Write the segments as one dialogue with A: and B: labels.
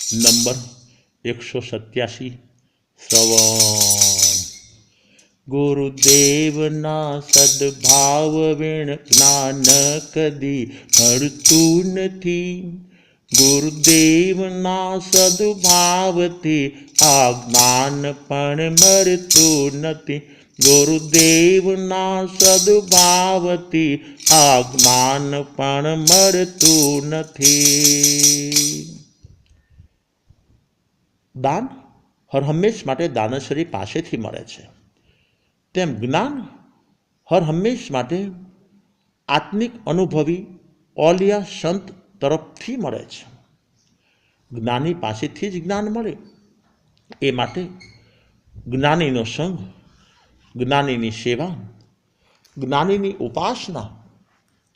A: Number 187 શ્રવણ. ગુરુદેવના સદભાવ વિણ જ્ઞાન કદી મળતું નથી. ગુરુદેવના સદભાવથી આ જ્ઞાન પણ મળતું નથી. ગુરુદેવના સદભાવથી આ જ્ઞાન પણ મળતું નથી. દાન હરહંમેશ માટે દાનેશ્વરી પાસેથી મળે છે, તેમ જ્ઞાન હરહંમેશ માટે આત્મિક અનુભવી ઓલિયા સંત તરફથી મળે છે. જ્ઞાની પાસેથી જ જ્ઞાન મળે, એ માટે જ્ઞાનીનો સંગ, જ્ઞાનીની સેવા, જ્ઞાનીની ઉપાસના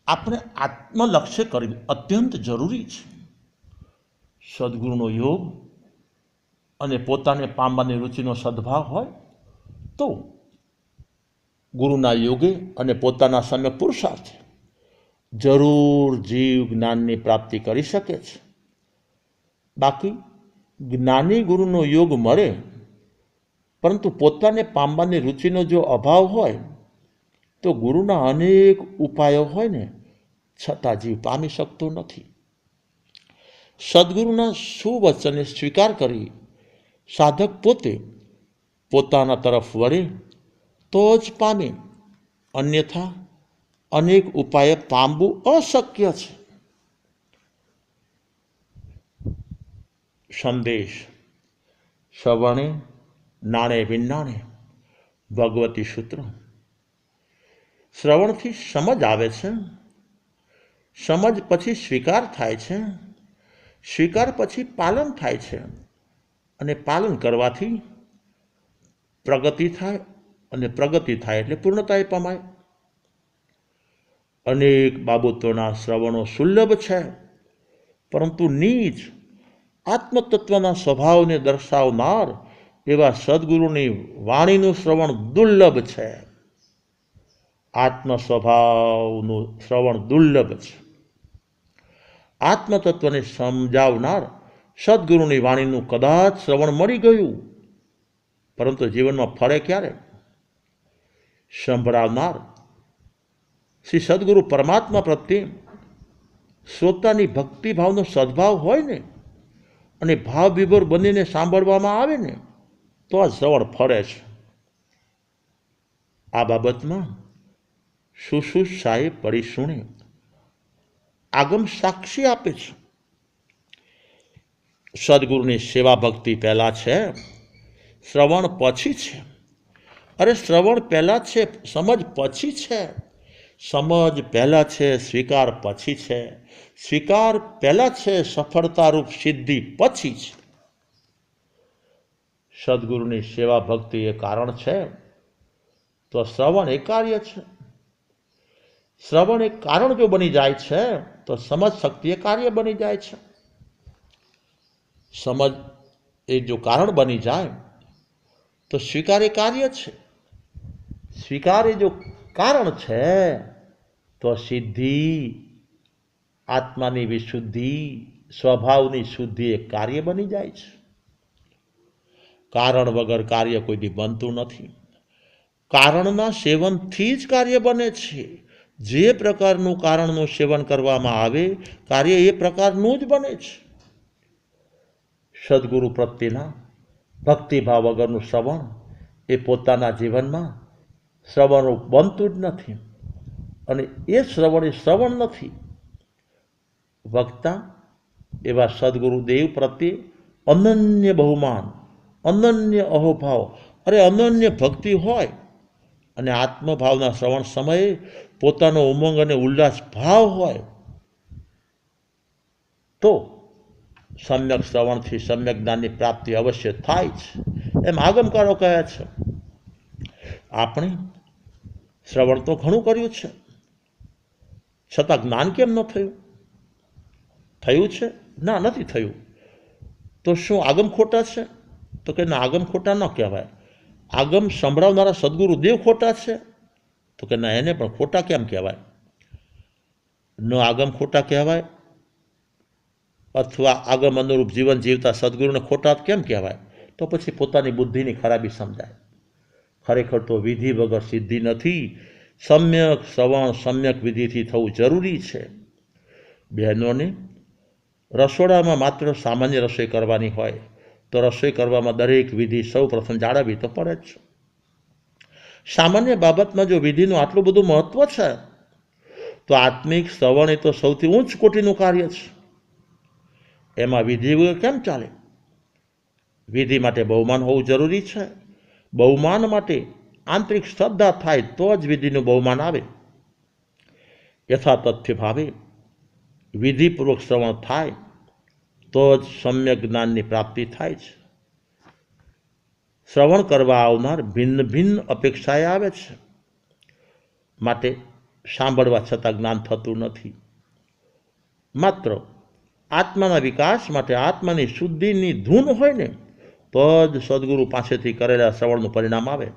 A: આપણે આત્મલક્ષ્ય કરવી અત્યંત જરૂરી છે. સદગુરુનો યોગ અને પોતાને પામવાની રુચિનો સદભાવ હોય તો ગુરુના યોગે અને પોતાના સમ્યક પુરુષાર્થે જરૂર જીવ જ્ઞાનની પ્રાપ્તિ કરી શકે છે. બાકી જ્ઞાની ગુરુનો યોગ મળે, પરંતુ પોતાને પામવાની રુચિનો જો અભાવ હોય તો ગુરુના અનેક ઉપાયો હોય ને છતાં જીવ પામી શકતો નથી. સદગુરુના સુવચનને સ્વીકાર કરી સાધક પોતે પોતાના તરફ વળે તો જ પામે, અન્યથા અનેક ઉપાય પામવું અશક્ય છે. સંદેશ. શ્રવણે નાણે વિનાણે ભગવતી સૂત્ર. શ્રવણથી સમજ આવે છે, સમજ પછી સ્વીકાર થાય છે, સ્વીકાર પછી પાલન થાય છે, અને પાલન કરવાથી પ્રગતિ થાય, અને પ્રગતિ થાય એટલે પૂર્ણતાએ પમાય. અનેક બાબતોના શ્રવણો સુલભ છે, પરંતુ નીચ આત્મતત્વના સ્વભાવને દર્શાવનાર એવા સદગુરુની વાણીનું શ્રવણ દુર્લભ છે. આત્મ સ્વભાવનું શ્રવણ દુર્લભ છે. આત્મતત્વને સમજાવનાર સદગુરુની વાણીનું કદાચ શ્રવણ મળી ગયું, પરંતુ જીવનમાં ફળે ક્યારે? સંભળાવનાર શ્રી સદગુરુ પરમાત્મા પ્રત્યે શ્રોતાની ભક્તિભાવનો સદભાવ હોય ને, અને ભાવ વિભોર બનીને સાંભળવામાં આવે ને, તો આ શ્રવણ ફળે છે. આ બાબતમાં શુશ્રુષાએ પડી સુણે આગમ સાક્ષી આપે છે. સદગુરુની સેવા ભક્તિ પહેલાં છે, શ્રવણ પછી છે. અરે શ્રવણ પહેલાં છે, સમજ પછી છે. સમજ પહેલાં છે, સ્વીકાર પછી છે. સ્વીકાર પહેલાં છે, સફળતારૂપ સિદ્ધિ પછી છે. સદગુરુની સેવા ભક્તિ એ કારણ છે, તો શ્રવણ એ કાર્ય છે. શ્રવણ એ કારણ જો બની જાય છે, તો સમજ શક્તિ એ કાર્ય બની જાય છે. સમજ એ જો કારણ બની જાય તો સ્વીકાર એ કાર્ય છે. સ્વીકાર એ જો કારણ છે તો સિદ્ધિ, આત્માની વિશુદ્ધિ, સ્વભાવની શુદ્ધિ એ કાર્ય બની જાય છે. કારણ વગર કાર્ય કોઈ દી બનતું નથી. કારણના સેવનથી જ કાર્ય બને છે. જે પ્રકારનું કારણનું સેવન કરવામાં આવે, કાર્ય એ પ્રકારનું જ બને છે. સદગુરુ પ્રત્યેના ભક્તિભાવ વગરનું શ્રવણ એ પોતાના જીવનમાં શ્રવણરૂપ બનતું જ નથી, અને એ શ્રવણ નથી. વક્તા એવા સદગુરુદેવ પ્રત્યે અનન્ય બહુમાન, અનન્ય અહોભાવ, અરે અનન્ય ભક્તિ હોય, અને આત્મભાવના શ્રવણ સમયે પોતાનો ઉમંગ અને ઉલ્લાસ ભાવ હોય, તો સમ્યક શ્રવણથી સમ્યક જ્ઞાનની પ્રાપ્તિ અવશ્ય થાય છે. એમ આગમકારો કહે છે. આપણે શ્રવણ તો ઘણું કર્યું છે, છતાં જ્ઞાન કેમ ન થયું? થયું છે? ના, નથી થયું. તો શું આગમ ખોટા છે? તો કે ના, આગમ ખોટા ન કહેવાય. આગમ સંભળાવનારા સદગુરુદેવ ખોટા છે? તો કે ના, એને પણ ખોટા કેમ કહેવાય? ન આગમ ખોટા કહેવાય, અથવા આગમ અનુરૂપ જીવન જીવતા સદગુરુને ખોટા કેમ કહેવાય? તો પછી પોતાની બુદ્ધિની ખરાબી સમજાય. ખરેખર તો વિધિ વગર સિદ્ધિ નથી. સમ્યક શ્રવણ સમ્યક વિધિથી થવું જરૂરી છે. બહેનોને રસોડામાં માત્ર સામાન્ય રસોઈ કરવાની હોય તો રસોઈ કરવામાં દરેક વિધિ સૌ પ્રથમ જાળવવી તો પડે જ. સામાન્ય બાબતમાં જો વિધિનું આટલું બધું મહત્વ છે તો આત્મિક શ્રવણ એ તો સૌથી ઉચ્ચ કોટીનું કાર્ય છે. એમાં વિધિ વગર કેમ ચાલે? વિધિ માટે બહુમાન હોવું જરૂરી છે. બહુમાન માટે આંતરિક શ્રદ્ધા થાય તો જ વિધિનું બહુમાન આવે. યથાતથ્ય ભાવે વિધિપૂર્વક શ્રવણ થાય તો જ સમ્યક જ્ઞાનની પ્રાપ્તિ થાય છે. શ્રવણ કરવા આવનાર ભિન્ન ભિન્ન અપેક્ષાએ આવે છે, માટે સાંભળવા છતાં જ્ઞાન થતું નથી. માત્ર આત્માના વિકાસ માટે આત્માની શુદ્ધિની ધૂન હોય ને તો જ સદગુરુ પાસેથી કરેલા શ્રવણનું પરિણામ આવે.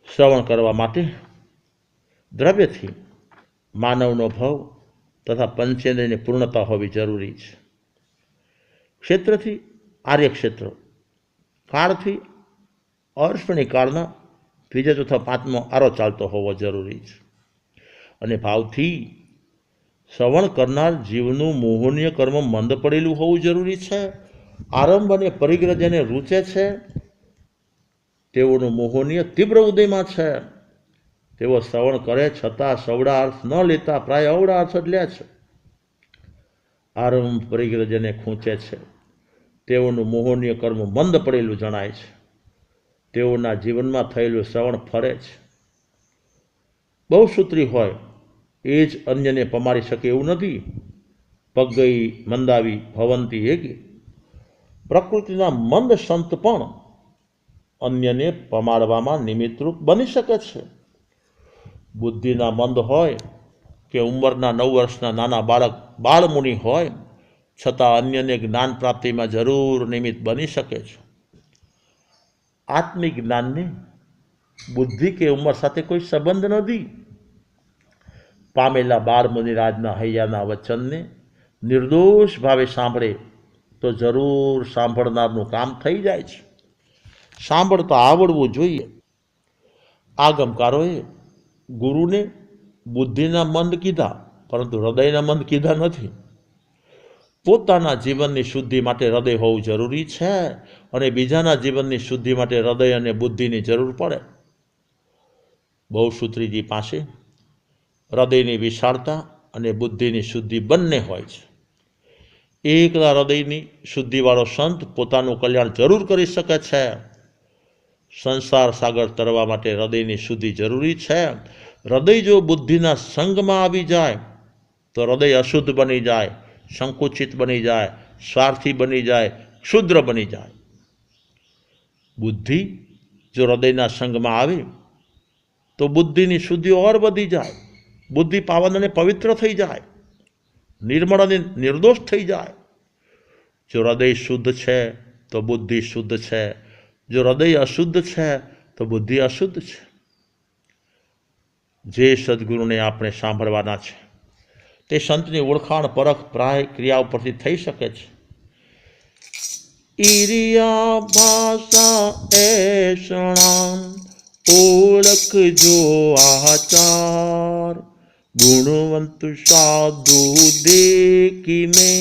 A: શ્રવણ કરવા માટે દ્રવ્યથી માનવનો ભવ તથા પંચેન્દ્રિયની પૂર્ણતા હોવી જરૂરી છે. ક્ષેત્રથી આર્યક્ષેત્ર, કાળથી અર્શણી કાળના ત્રીજા ચોથા પાંચમો આરો ચાલતો હોવો જરૂરી છે. અને ભાવથી શ્રવણ કરનાર જીવનું મોહનીય કર્મ મંદ પડેલું હોવું જરૂરી છે. આરંભ અને પરિગ્રહ જેને રૂચે છે તેઓનું મોહનીય તીવ્ર ઉદયમાં છે. તેઓ શ્રવણ કરે છતાં સવડા અર્થ ન લેતા પ્રાય અવડા અર્થ જ લે છે. આરંભ પરિગ્રહ જેને ખૂંચે છે તેઓનું મોહનીય કર્મ મંદ પડેલું જણાય છે. તેઓના જીવનમાં થયેલું શ્રવણ ફરે છે. બહુસૂત્રી હોય એ જ અન્યને પમાડી શકે એવું નથી. પગઈ મંદાવી ભવંતી એકી. પ્રકૃતિના મંદ સંત પણ અન્યને પમાડવામાં નિમિત્તરૂપ બની શકે છે. બુદ્ધિના મંદ હોય કે ઉંમરના 9 વર્ષના નાના બાળમુનિ હોય છતાં અન્યને જ્ઞાન પ્રાપ્તિમાં જરૂર નિમિત્ત બની શકે છે. આત્મિક જ્ઞાનને બુદ્ધિ કે ઉંમર સાથે કોઈ સંબંધ નથી. પામેલા બાળ મુનિરાજના હૈયાના વચનને નિર્દોષ ભાવે સાંભળે તો જરૂર સાંભળનારનું કામ થઈ જાય છે. સાંભળતા આવડવું જોઈએ. આગમકારોએ ગુરુને બુદ્ધિના મંદ કીધા, પરંતુ હૃદયના મંદ કીધા નથી. પોતાના જીવનની શુદ્ધિ માટે હૃદય હોવું જરૂરી છે અને બીજાના જીવનની શુદ્ધિ માટે હૃદય અને બુદ્ધિની જરૂર પડે. બહુસૂત્રીજી પાસે હૃદયની વિશાળતા અને બુદ્ધિની શુદ્ધિ બંને હોય છે. એકલા હૃદયની શુદ્ધિવાળો સંત પોતાનું કલ્યાણ જરૂર કરી શકે છે. સંસાર સાગર તરવા માટે હૃદયની શુદ્ધિ જરૂરી છે. હૃદય જો બુદ્ધિના સંગમાં આવી જાય તો હૃદય અશુદ્ધ બની જાય, સંકુચિત બની જાય, સ્વાર્થી બની જાય, ક્ષુદ્ર બની જાય. બુદ્ધિ જો હૃદયના સંગમાં આવે તો બુદ્ધિની શુદ્ધિ ઓર વધી જાય. બુદ્ધિ પાવન અને પવિત્ર થઈ જાય, નિર્મળ અને નિર્દોષ થઈ જાય. જો હૃદય શુદ્ધ છે તો બુદ્ધિ શુદ્ધ છે. જો હૃદય અશુદ્ધ છે તો બુદ્ધિ અશુદ્ધ છે. જે સદગુરુને આપણે સાંભળવાના છે તે સંતની ઓળખાણ પરખ પ્રાય ક્રિયા ઉપરથી થઈ શકે છે. ઈરિયા ભાષા એષણામ ઓળખજો આચાર. ગુણવંત સાધુ દેખીને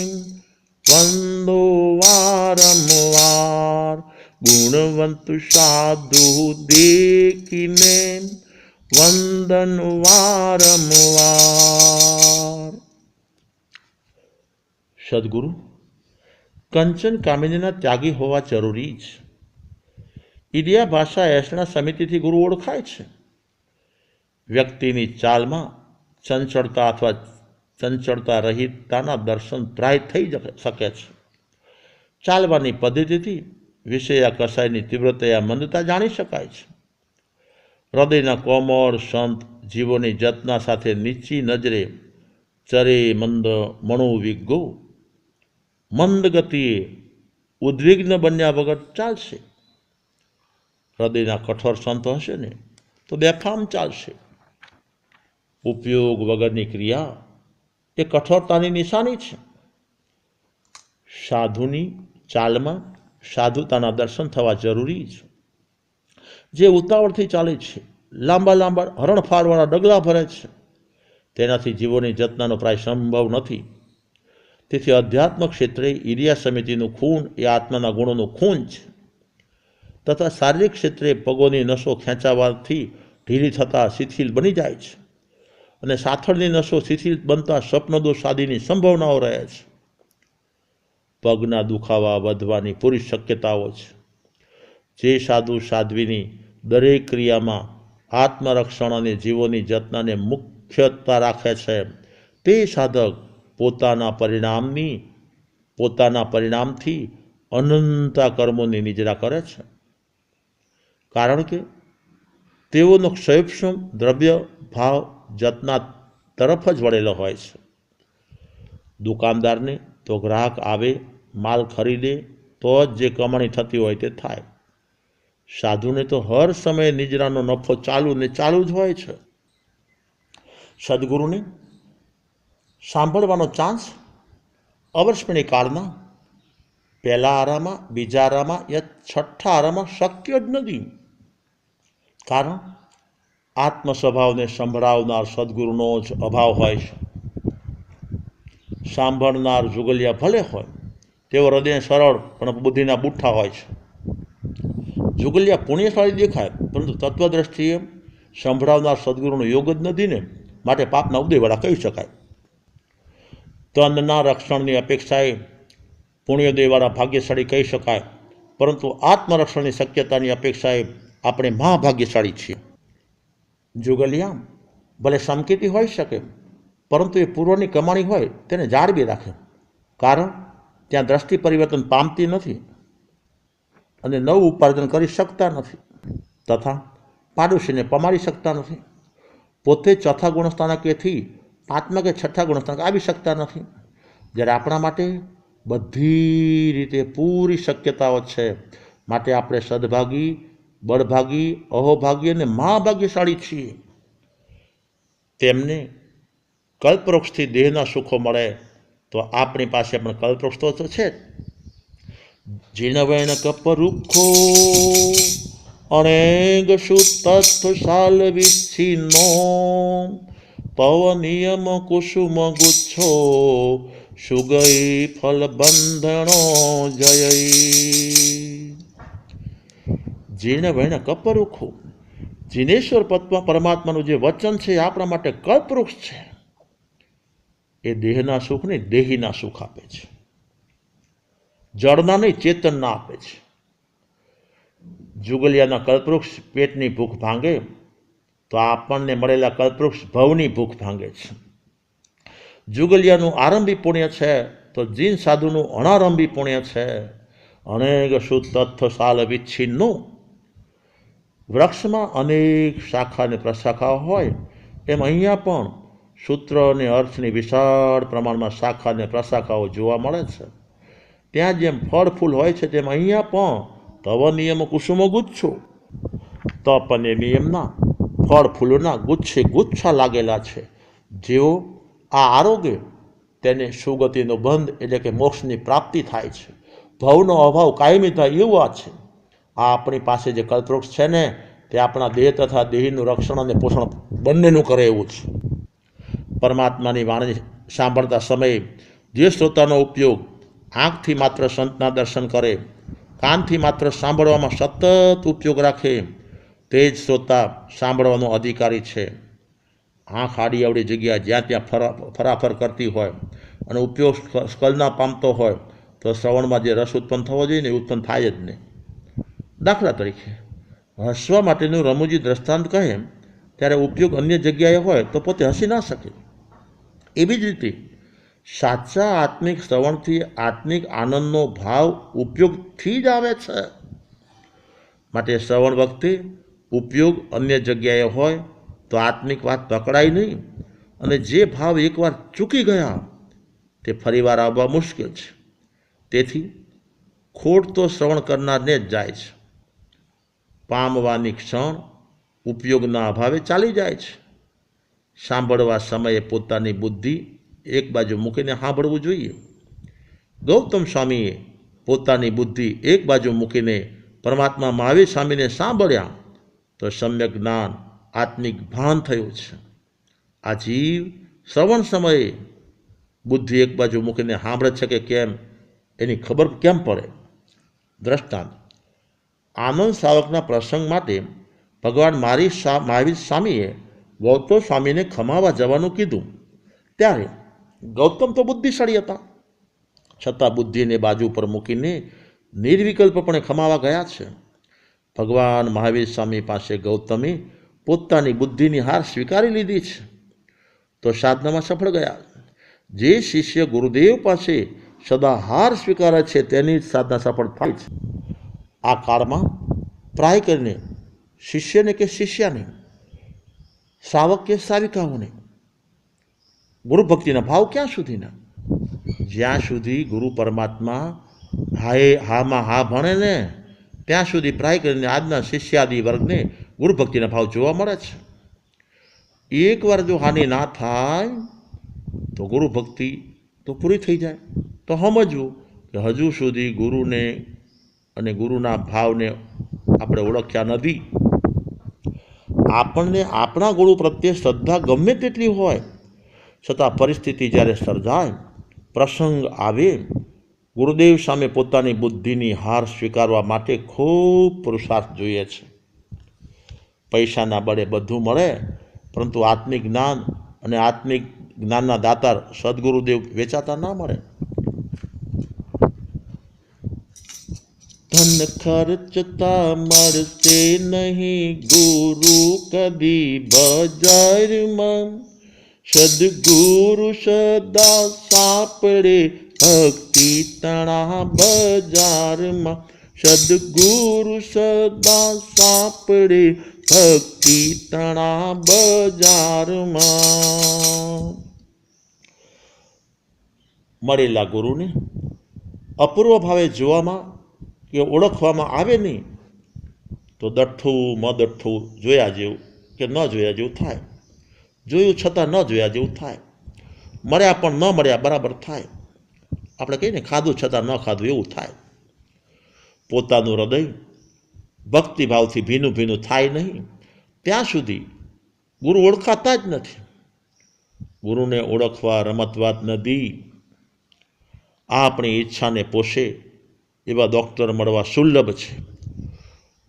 A: વંદો વારંવાર. ગુણવંત સાધુ દેખીને વંદન વારંવાર. સદગુરુ કંચન કામિનીના ત્યાગી હોવા જરૂરી છે. ઈડિયા ભાષા એસણા સમિતિથી ગુરુ ઓળખાય છે. વ્યક્તિની ચાલમાં ચંચળતા અથવા ચંચળતા રહિતતાના દર્શન પ્રાય થઈ શકે છે. ચાલવાની પદ્ધતિથી વિષયા કસાયની તીવ્રતા મંદતા જાણી શકાય છે. હૃદયના કોમળ સંત જીવોની જતના સાથે નીચી નજરે ચરે મંદ મણો વિગો. મંદ ગતિએ ઉદ્વિગ્ન બન્યા વગર ચાલશે. હૃદયના કઠોર સંત હશે ને તો બેફામ ચાલશે. ઉપયોગ વગરની ક્રિયા એ કઠોરતાની નિશાની છે. સાધુની ચાલમાં સાધુતાના દર્શન થવા જરૂરી છે. જે ઉતાવળથી ચાલે છે, લાંબા લાંબા હરણફાળવાળા ડગલા ભરે છે, તેનાથી જીવોની જતનાનો પ્રાય સંભવ નથી. તેથી અધ્યાત્મ ક્ષેત્રે ઇરિયા સમિતિનું ખૂન એ આત્માના ગુણોનું ખૂન છે, તથા શારીરિક ક્ષેત્રે પગોની નસો ખેંચાવાથી ઢીલી થતાં શિથિલ બની જાય છે, અને સાથળની નસો શિથિલ બનતા સ્વપ્નદોષ આદિની સંભાવનાઓ રહે છે. પગના દુખાવા વધવાની પૂરી શક્યતાઓ છે. જે સાધુ સાધ્વીની દરેક ક્રિયામાં આત્મરક્ષણ અને જીવોની જતનાને મુખ્યતા રાખે છે, તે સાધક પોતાના પરિણામથી અનંતા કર્મોની નિજરા કરે છે. કારણ કે તેઓનો ક્ષયક્ષમ દ્રવ્ય ભાવ જતના તરફ જ વળેલો હોય છે. દુકાનદારને તો ગ્રાહક આવે, માલ ખરીદે તો જ જે કમાણી થતી હોય તે થાય. સાધુને તો હર સમયે નિજરાનો નફો ચાલુ ને ચાલુ જ હોય છે. સદગુરુને સાંભળવાનો ચાન્સ અવર્ષપણી કાળના પહેલા આરામાં, બીજા આરામાં યા છઠ્ઠા આરામાં શક્ય જ નથી. કારણ આત્મ સ્વભાવને સંભળાવનાર સદગુરુનો જ અભાવ હોય છે. સાંભળનાર જુગલિયા ભલે હોય, તેઓ હૃદય સરળ પણ બુદ્ધિના બુઠ્ઠા હોય છે. જુગલિયા પુણ્યશાળી દેખાય, પરંતુ તત્વદ્રષ્ટિએ સંભળાવનાર સદગુરુનો યોગ જ નથી ને, માટે પાપના ઉદયવાળા કહી શકાય. તનના રક્ષણની અપેક્ષાએ પુણ્યોદયવાળા ભાગ્યશાળી કહી શકાય, પરંતુ આત્મરક્ષણની શક્યતાની અપેક્ષાએ આપણે મહાભાગ્યશાળી છીએ. જુગલિયા ભલે સમકીતી હોઈ શકે, પરંતુ એ પૂર્વની કમાણી હોય તેને જાળવી રાખે. કારણ ત્યાં દ્રષ્ટિ પરિવર્તન પામતી નથી અને નવું ઉપાર્જન કરી શકતા નથી, તથા પાડોશીને પમાડી શકતા નથી. પોતે ચોથા ગુણસ્થાનકેથી પાંચમા કે છઠ્ઠા ગુણસ્થાનક આવી શકતા નથી. જ્યારે આપણા માટે બધી રીતે પૂરી શક્યતાઓ છે, માટે આપણે સદભાગી, બળભાગી, અહોભાગી અને મહાભાગ્યશાળી છીએ. તેમને કલ્પવૃક્ષથી દેહના સુખો મળે, તો આપણી પાસે પણ કલ્પવૃક્ષ તો છે જ. જીર્ણવર્ણ કપરુખો અનેક સુતત્વ શાલ વિચ્છિન્નો પવનિયમ કુસુમ ગુચ્છો સુગઈ ફલ બંધણો જય. જીર્ણવર્ણ કપરુખો, જીનેશ્વર પરમાત્માનું જે વચન છે એ આપણા માટે કલ્પવૃક્ષ છે. એ દેહના સુખ નહીં, દેહીના સુખ આપે છે. જળના નહીં, ચેતનના આપે છે. જુગલિયાના કલ્પવૃક્ષ પેટની ભૂખ ભાંગે, તો આપણને મળેલા કલ્પવૃક્ષ ભવની ભૂખ ભાંગે છે. જુગલિયાનું આરંભી પુણ્ય છે, તો જીન સાધુનું અણારંભી પુણ્ય છે. અનેક સુતત્વ શાલ વિચ્છિન્નો, વૃક્ષમાં અનેક શાખા અને પ્રશાખાઓ હોય, એમ અહીંયા પણ સૂત્ર અને અર્થની વિશાળ પ્રમાણમાં શાખા અને પ્રશાખાઓ જોવા મળે છે. ત્યાં જેમ ફળ ફૂલ હોય છે, તેમ અહીંયા પણ તવ નિયમ કુસુમો ગુચ્છો, તપ અને નિયમના ફળ ફૂલોના ગુચ્છે ગુચ્છા લાગેલા છે. જેઓ આ આરોગ્ય તેને સુગતિનો બંધ એટલે કે મોક્ષની પ્રાપ્તિ થાય છે. ભવનો અભાવ કાયમી થાય એવું આ છે. આ આપણી પાસે જે કલ્પવૃક્ષ છે ને, તે આપણા દેહ તથા દેહીનું રક્ષણ અને પોષણ બંનેનું કરે એવું છે. પરમાત્માની વાણી સાંભળતા સમયે જે શ્રોતાનો ઉપયોગ આંખથી માત્ર સંતના દર્શન કરે, કાનથી માત્ર સાંભળવામાં સતત ઉપયોગ રાખે, તે જ શ્રોતા સાંભળવાનો અધિકારી છે. આંખ આડી અવળી જગ્યા જ્યાં ત્યાં ફરાફર કરતી હોય અને ઉપયોગ સ્કલના પામતો હોય, તો શ્રવણમાં જે રસ ઉત્પન્ન થવો જોઈએ ને એ ઉત્પન્ન થાય જ નહીં. દાખલા તરીકે હસવા માટેનું રમૂજી દ્રષ્ટાંત કહે, ત્યારે ઉપયોગ અન્ય જગ્યાએ હોય તો પોતે હસી ના શકે. એવી જ રીતે સાચા આત્મિક શ્રવણથી આત્મિક આનંદનો ભાવ ઉપયોગથી જ આવે છે. માટે શ્રવણ વખતે ઉપયોગ અન્ય જગ્યાએ હોય તો આત્મિક વાત પકડાય નહીં, અને જે ભાવ એકવાર ચૂકી ગયા તે ફરીવાર આવવા મુશ્કેલ છે. તેથી ખોટ તો શ્રવણ કરનારને જ જાય છે. પામવાની ક્ષણ ઉપયોગના અભાવે ચાલી જાય છે. સાંભળવા સમયે પોતાની બુદ્ધિ એક બાજુ મૂકીને સાંભળવું જોઈએ. ગૌતમ સ્વામીએ પોતાની બુદ્ધિ એક બાજુ મૂકીને પરમાત્મા મહાવીર સ્વામીને સાંભળ્યા તો સમ્યક જ્ઞાન આત્મિક ભાન થયું છે. આ જીવ શ્રવણ સમયે બુદ્ધિ એક બાજુ મૂકીને સાંભળે છે કે કેમ એની ખબર કેમ પડે? દ્રષ્ટાંત: આનંદ સાવકના પ્રસંગ માટે ભગવાન મહાવીર સ્વામીએ ગૌતમ સ્વામીને ખમાવા જવાનું કીધું. ત્યારે ગૌતમ તો બુદ્ધિશાળી હતા, છતાં બુદ્ધિને બાજુ પર મૂકીને નિર્વિકલ્પપણે ખમાવા ગયા છે. ભગવાન મહાવીર સ્વામી પાસે ગૌતમે પોતાની બુદ્ધિની હાર સ્વીકારી લીધી છે તો સાધનામાં સફળ ગયા. જે શિષ્ય ગુરુદેવ પાસે સદા હાર સ્વીકારે છે તેની સાધના સફળ થાય છે. આ કાળમાં પ્રાય કરીને શિષ્યને કે શિષ્યાને, શ્રાવક કે શ્રાવિકાઓને ગુરુ ભક્તિના ભાવ ક્યાં સુધીના? જ્યાં સુધી ગુરુ પરમાત્મા હામાં હા ભણે ને ત્યાં સુધી પ્રાય કરીને આજના શિષ્યાદિ વર્ગને ગુરુ ભક્તિના ભાવ જોવા મળે છે. એકવાર જો હાનિ ના થાય તો ગુરુ ભક્તિ તો પૂરી થઈ જાય. તો સમજવું કે હજુ સુધી ગુરુને અને ગુરુના ભાવને આપણે ઓળખ્યા નથી. આપણને આપણા ગુરુ પ્રત્યે શ્રદ્ધા ગમે તેટલી હોય છતાં પરિસ્થિતિ જ્યારે સર્જાય, પ્રસંગ આવે, ગુરુદેવ સામે પોતાની બુદ્ધિની હાર સ્વીકારવા માટે ખૂબ પુરુષાર્થ જોઈએ છે. પૈસાના બળે બધું મળે, પરંતુ આત્મિક જ્ઞાન અને આત્મિક જ્ઞાનના દાતાર સદગુરુદેવ વેચાતા ના મળે. ધન ખર્ચતા મળશે નહીં ગુરુ કદી બજારમાં, સદગુરુ સદા સાંપડે ભક્તિ તણા બજારમાં, સદગુરુ સદા સાંપડે ભક્તિ તણા બજારમાં. મળેલા ગુરુને અપૂર્વ ભાવે જોવામાં કે ઓળખવામાં આવે નહીં તો દઠ્ઠું મદઠ્ઠું જોયા જેવું કે ન જોયા જેવું થાય. જોયું છતાં ન જોયા જેવું થાય. મળ્યા પણ ન મળ્યા બરાબર થાય. આપણે કહીએ ને ખાધું છતાં ન ખાધું એવું થાય. પોતાનું હૃદય ભક્તિભાવથી ભીનું ભીનું થાય નહીં ત્યાં સુધી ગુરુ ઓળખાતા જ નથી. ગુરુને ઓળખવા રમતવાત નથી. આપણી ઈચ્છાને પોષે એવા ડૉક્ટર મળવા સુલભ છે.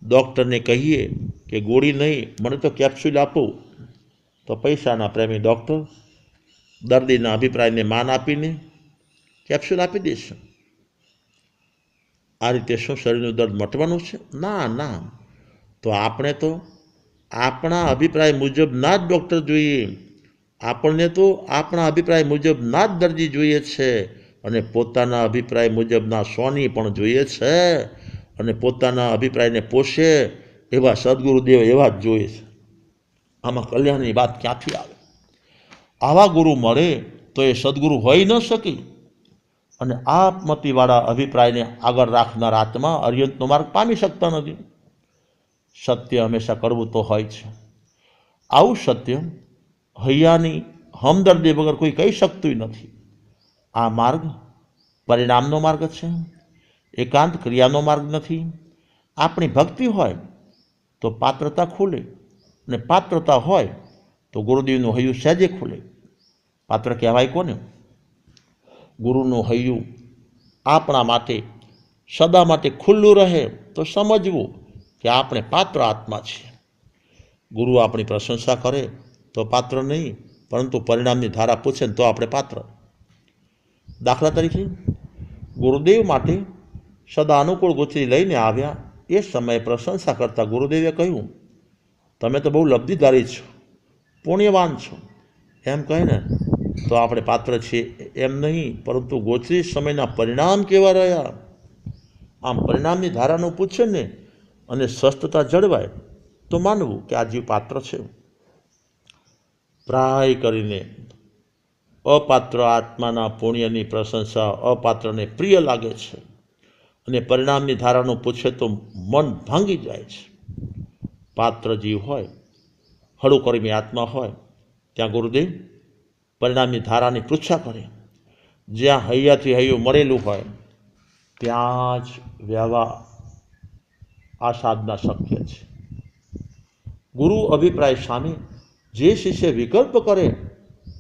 A: ડૉક્ટરને કહીએ કે ગોળી નહીં, મને તો કેપ્સ્યુલ આપો, તો પૈસાના પ્રેમી ડૉક્ટર દર્દીના અભિપ્રાયને માન આપીને કેપ્સ્યુલ આપી દેશે. આ રીતે શું શરીરનું દર્દ મટવાનું છે? ના ના. તો આપણે તો આપણા અભિપ્રાય મુજબ ના જ ડૉક્ટર જોઈએ. આપણને તો આપણા અભિપ્રાય મુજબ ના જ દર્દી જોઈએ છે અને પોતાના અભિપ્રાય મુજબના સોની પણ જોઈએ છે અને પોતાના અભિપ્રાયને પોષે એવા સદગુરુદેવ એવા જ જોઈએ છે. આમાં કલ્યાણની વાત ક્યાંથી આવે? આવા ગુરુ મળે તો એ સદગુરુ હોઈ ન શકે અને આપમતિવાળા અભિપ્રાયને આગળ રાખનાર આત્મા અર્યંતનો માર્ગ પામી શકતા નથી. સત્ય હંમેશા કડવું તો હોય છે. આવું સત્ય હૈયાની હમદર્દી વગર કોઈ કહી શકતું નથી. આ માર્ગ પરિણામનો માર્ગ છે, એકાંત ક્રિયાનો માર્ગ નથી. આપણી ભક્તિ હોય તો પાત્રતા ખુલે અને પાત્રતા હોય તો ગુરુદેવનું હૈયું સહેજે ખુલે. પાત્ર કહેવાય કોને? ગુરુનું હૈયું આપણા માટે સદા માટે ખુલ્લું રહે તો સમજવું કે આપણે પાત્ર આત્મા છીએ. ગુરુ આપણી પ્રશંસા કરે તો પાત્ર નહીં, પરંતુ પરિણામની ધારા પૂછે ને તો આપણે પાત્ર. દાખલા તરીકે ગુરુદેવ માટે સદા અનુકૂળ ગોચરી લઈને આવ્યા. એ સમયે પ્રશંસા કરતા ગુરુદેવે કહ્યું, તમે તો બહુ લબ્ધિધારી છો, પુણ્યવાન છો. એમ કહે ને તો આપણે પાત્ર છીએ એમ નહીં, પરંતુ ગોચરી સમયના પરિણામ કેવા રહ્યા. આમ પરિણામની ધારાનું પૂછે ને અને સ્વસ્થતા જળવાય તો માનવું કે આ જીવ પાત્ર છે. પ્રાય કરીને અપાત્ર આત્માના પુણ્યની પ્રશંસા અપાત્રને પ્રિય લાગે છે અને પરિણામની ધારાનું પૂછે તો મન ભાંગી જાય છે. પાત્ર જીવ હોય, હળુકર્મી આત્મા હોય ત્યાં ગુરુદેવ પરિણામની ધારાની પૃચ્છા કરે. જ્યાં હૈયાથી હૈયું મળેલું હોય ત્યાં જ વ્યવહાર આ સાધના શક્ય છે. ગુરુ અભિપ્રાય સામે જે શિષ્ય વિકલ્પ કરે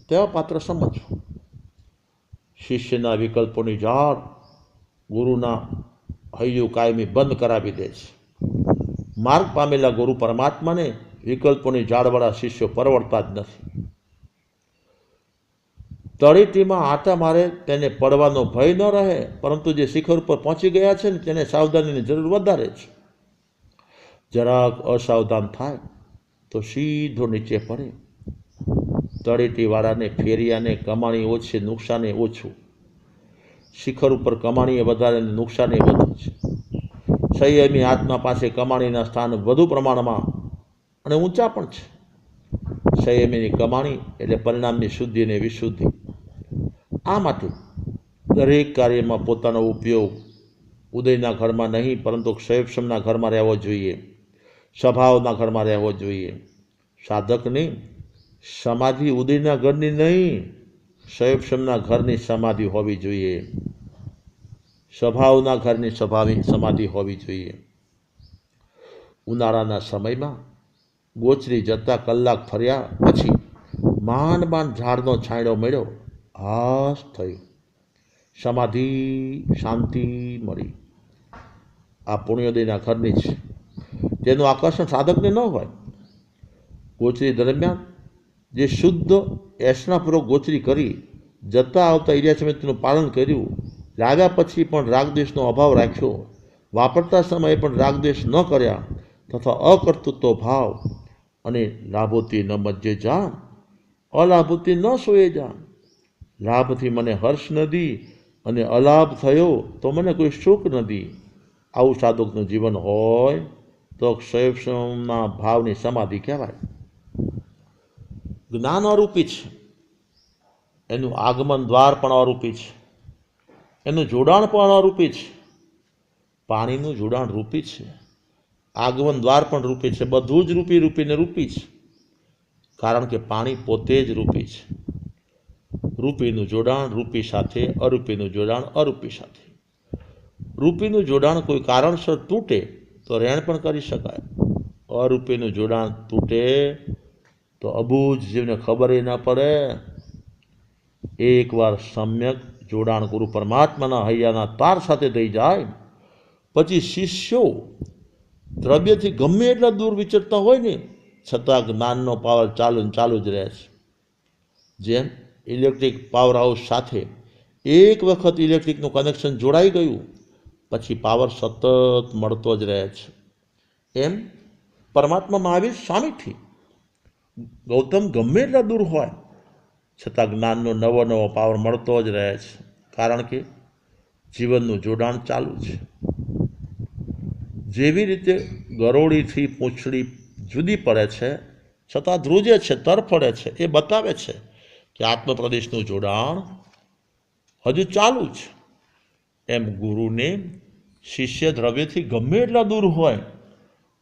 A: તેવા પાત્ર સમજવું. શિષ્યના વિકલ્પોની જાળ ગુરુના હૈયું કાયમી બંધ કરાવી દે છે. માર્ગ પામેલા ગુરુ પરમાત્માને વિકલ્પોની જાળવાળા શિષ્યો પરવડતા જ નથી. તળેટીમાં આટા મારે તેને પડવાનો ભય ન રહે, પરંતુ જે શિખર ઉપર પહોંચી ગયા છે ને તેને સાવધાનીની જરૂર વધારે છે. જરાક અસાવધાન થાય તો સીધો નીચે પડે. તળેટીવાળાને ફેરિયાને કમાણી ઓછી, નુકસાને ઓછું. શિખર ઉપર કમાણીએ વધારે અને નુકસાને વધુ છે. સંયમી આત્મા પાસે કમાણીના સ્થાન વધુ પ્રમાણમાં અને ઊંચા પણ છે. સંયમીની કમાણી એટલે પરિણામની શુદ્ધિ અને વિશુદ્ધિ. આ માટે દરેક કાર્યમાં પોતાનો ઉપયોગ ઉદયના ઘરમાં નહીં પરંતુ ક્ષયક્ષમના ઘરમાં રહેવો જોઈએ, સ્વભાવના ઘરમાં રહેવો જોઈએ. સાધકની સમાધિ ઉદયના ઘરની નહીં, ક્ષયક્ષમના ઘરની સમાધિ હોવી જોઈએ, સ્વભાવના ઘરની સમાધિ હોવી જોઈએ. ઉનાળાના સમયમાં ગોચરી જતા કલાક ફર્યા પછી માંડ માંડ ઝાડનો છાંયડો મળ્યો, હાશ થયું, સમાધિ, શાંતિ મળી. આ પુણ્યોદયના ઘરની છે. તેનું આકર્ષણ સાધકને ન હોય. ગોચરી દરમિયાન જે શુદ્ધ એસનાપૂર્વક ગોચરી કરી જતા આવતા ઇરિયા સમિતિનું પાલન કર્યું, લાવ્યા પછી પણ રાગદ્વેષનો અભાવ રાખ્યો, વાપરતા સમયે પણ રાગદ્વેષ ન કર્યા તથા અકર્તૃત્વ ભાવ અને લાભોથી ન મજ્જે જા, અલાભોથી ન સોએ જા. લાભથી મને હર્ષ નથી અને અલાભ થયો તો મને કોઈ સુખ નથી. આવું સાધકનું જીવન હોય તો ક્ષયક્ષમના ભાવની સમાધિ કહેવાય. જ્ઞાન અરૂપી છે, એનું આગમન દ્વાર પણ અરૂપી છે, એનું જોડાણ પણ અરૂપી છે. પાણીનું જોડાણ રૂપી છે, આગમન દ્વાર પણ રૂપી છે. બધું જ રૂપી રૂપીને રૂપી છે, કારણ કે પાણી પોતે જ રૂપી છે. રૂપીનું જોડાણ રૂપી સાથે, અરૂપીનું જોડાણ અરૂપી સાથે. રૂપીનું જોડાણ કોઈ કારણસર તૂટે તો રેણ પણ કરી શકાય. અરૂપીનું જોડાણ તૂટે તો અબૂજ જીવને ખબર ન પડે. એકવાર સમ્યક જોડાણ ગુરુ પરમાત્માના હૈયાના તાર સાથે થઈ જાય પછી શિષ્યો દ્રવ્યથી ગમે એટલા દૂર વિચરતા હોય ને છતાં જ્ઞાનનો પાવર ચાલુ જ રહે છે. જેમ ઇલેક્ટ્રિક પાવર હાઉસ સાથે એક વખત ઇલેક્ટ્રિકનું કનેક્શન જોડાઈ ગયું પછી પાવર સતત મળતો જ રહે છે. એમ પરમાત્મા મહાવીર સ્વામીથી ગૌતમ ગમે એટલા દૂર હોય છતાં જ્ઞાનનો નવો પાવર મળતો જ રહે છે, કારણ કે જીવનનું જોડાણ ચાલુ છે. જેવી રીતે ગરોળીથી પૂંછડી જુદી પડે છે છતાં ધ્રુજે છે, તરફડે છે, એ બતાવે છે કે આત્મપ્રદેશનું જોડાણ હજુ ચાલુ છે. એમ ગુરુને શિષ્ય દ્રવ્યથી ગમે એટલા દૂર હોય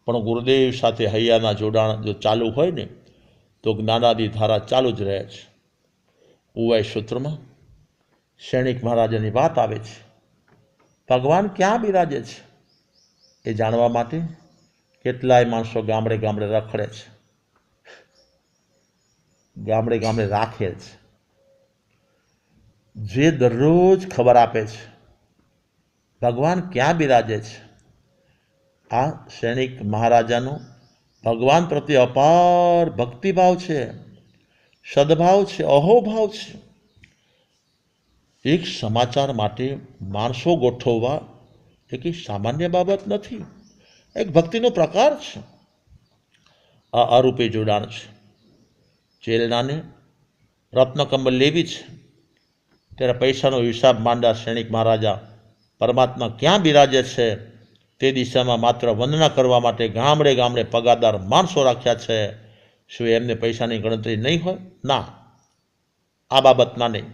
A: પણ ગુરુદેવ સાથે હૈયાના જોડાણ જો ચાલુ હોય ને તો જ્ઞાનાદિ ધારા ચાલુ જ રહે છે. ઉવાઈ સૂત્રમાં શેણિક મહારાજાની વાત આવે છે. ભગવાન ક્યાં બિરાજે છે એ જાણવા માટે કેટલાય માણસો ગામડે ગામડે રખડે છે, ગામડે ગામડે રાખે છે, જે દરરોજ ખબર આપે છે ભગવાન ક્યાં બિરાજે છે. આ શેણિક મહારાજાનો ભગવાન પ્રત્યે અપાર ભક્તિભાવ છે, સદભાવ છે, અહોભાવ છે. એક સમાચાર માટે માણસો ગોઠવવા એ કંઈ સામાન્ય બાબત નથી, એક ભક્તિનો પ્રકાર છે. આ અરૂપી જોડાણ છે. ચેલનાને રત્નકંબલ લેવી છે ત્યારે પૈસાનો હિસાબ માંડ્યા શેણિક મહારાજા પરમાત્મા ક્યાં બિરાજે છે તે દિશામાં માત્ર વંદના કરવા માટે ગામડે ગામડે પગારદાર માણસો રાખ્યા છે. શું એમને પૈસાની ગણતરી નહીં હોય? ના, આ બાબતમાં નહીં.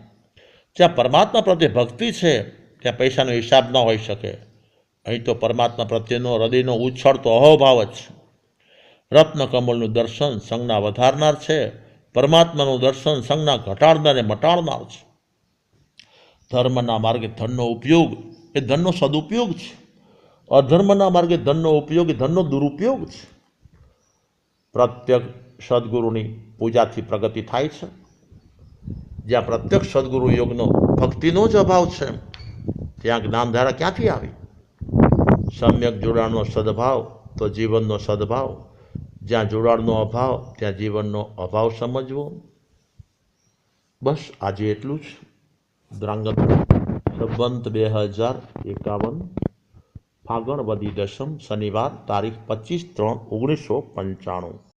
A: જ્યાં પરમાત્મા પ્રત્યે ભક્તિ છે ત્યાં પૈસાનો હિસાબ ન હોઈ શકે. અહીં તો પરમાત્મા પ્રત્યેનો હૃદયનો ઉછળતો અહોભાવ જ છે. રત્નકમલનું દર્શન સંજ્ઞા વધારનાર છે, પરમાત્માનું દર્શન સંજ્ઞા ઘટાડનાર અને મટાડનાર છે. ધર્મના માર્ગે ધનનો ઉપયોગ એ ધનનો સદુપયોગ છે. અધર્મના માર્ગે ધનનો ઉપયોગ એ ધનનો દુરુપયોગ છે. પ્રત્યક્ષ સદગુરુની પૂજાથી પ્રગતિ થાય છે. જ્યાં પ્રત્યક્ષ સદગુરુ યોગનો ભક્તિનો જ અભાવ છે ત્યાં જ્ઞાનધારા ક્યાંથી આવી? સમ્યક જોડાણનો સદભાવ તો જીવનનો સદભાવ. જ્યાં જોડાણનો અભાવ ત્યાં જીવનનો અભાવ સમજવો. બસ આજે એટલું જ. દ્રાંગધ્રા સંવંત 2051 ફાગણ વદી દશમ શનિવાર તારીખ 25/3/1995.